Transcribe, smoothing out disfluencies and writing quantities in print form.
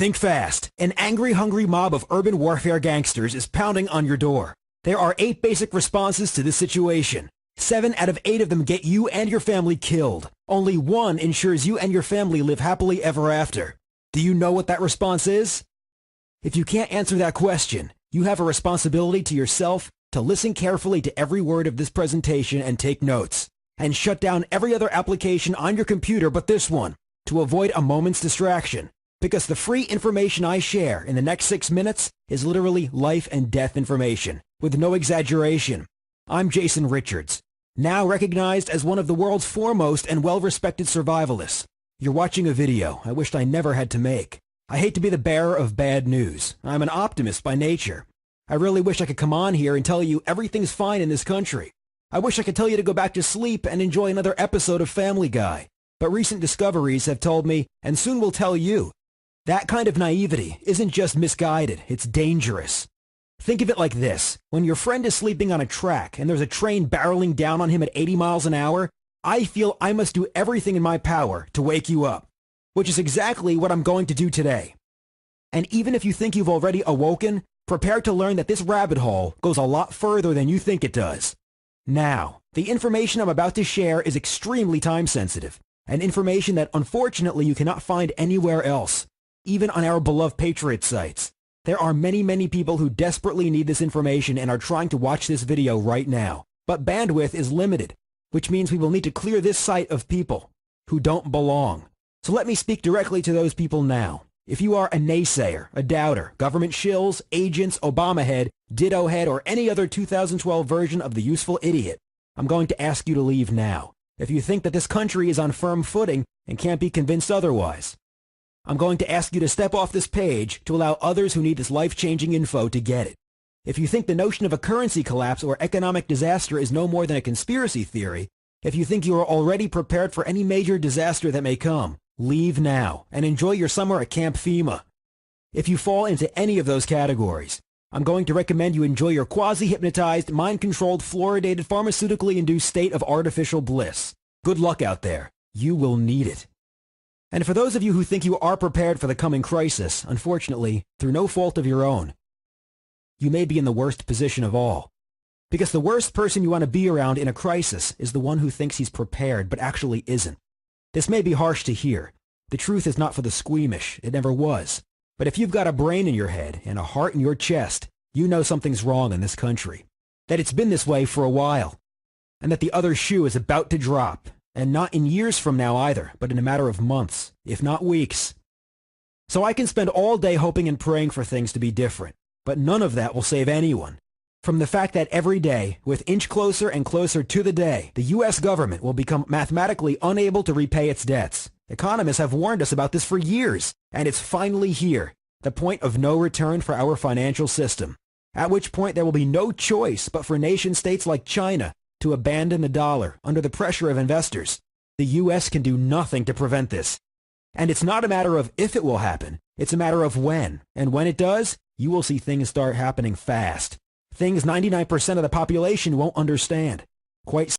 Think fast. An angry, hungry mob of urban warfare gangsters is pounding on your door. There are 8 basic responses to this situation. 7 out of 8 of them get you and your family killed. Only 1 ensures you and your family live happily ever after. Do you know what that response is? If you can't answer that question, you have a responsibility to yourself to listen carefully to every word of this presentation and take notes. And shut down every other application on your computer but this one, to avoid a moment's distraction. Because the free information I share in the next 6 minutes is literally life and death information, with no exaggeration. I'm Jason Richards, now recognized as one of the world's foremost and well-respected survivalists. You're watching a video I wished I never had to make. I hate to be the bearer of bad news. I'm an optimist by nature. I really wish I could come on here and tell you everything's fine in this country. I wish I could tell you to go back to sleep and enjoy another episode of Family Guy. But recent discoveries have told me, and soon will tell you, that kind of naivety isn't just misguided, it's dangerous. Think of it like this. When your friend is sleeping on a track and there's a train barreling down on him at 80 miles an hour, I feel I must do everything in my power to wake you up, which is exactly what I'm going to do today. And even if you think you've already awoken, prepare to learn that this rabbit hole goes a lot further than you think it does. Now, the information I'm about to share is extremely time sensitive, and information that unfortunately you cannot find anywhere else. Even on our beloved Patriot sites. There are many, many people who desperately need this information and are trying to watch this video right now. But bandwidth is limited, which means we will need to clear this site of people who don't belong. So let me speak directly to those people now. If you are a naysayer, a doubter, government shills, agents, Obama head, ditto head, or any other 2012 version of the useful idiot, I'm going to ask you to leave now. If you think that this country is on firm footing and can't be convinced otherwise, I'm going to ask you to step off this page to allow others who need this life-changing info to get it. If you think the notion of a currency collapse or economic disaster is no more than a conspiracy theory, if you think you are already prepared for any major disaster that may come, leave now and enjoy your summer at Camp FEMA. If you fall into any of those categories, I'm going to recommend you enjoy your quasi-hypnotized, mind-controlled, fluoridated, pharmaceutically induced state of artificial bliss. Good luck out there. You will need it. And for those of you who think you are prepared for the coming crisis, unfortunately, through no fault of your own, you may be in the worst position of all. Because the worst person you want to be around in a crisis is the one who thinks he's prepared but actually isn't. This may be harsh to hear. The truth is not for the squeamish. It never was. But if you've got a brain in your head and a heart in your chest, you know something's wrong in this country. That it's been this way for a while. And that the other shoe is about to drop. And not in years from now either, but in a matter of months, if not weeks. So I can spend all day hoping and praying for things to be different, but none of that will save anyone. From the fact that every day, with inch closer and closer to the day, the U.S. government will become mathematically unable to repay its debts. Economists have warned us about this for years, and it's finally here, the point of no return for our financial system. At which point there will be no choice but for nation-states like China to abandon the dollar under the pressure of investors. The U.S. can do nothing to prevent this. And it's not a matter of if it will happen, it's a matter of when. And when it does, you will see things start happening fast. Things 99% of the population won't understand. Quite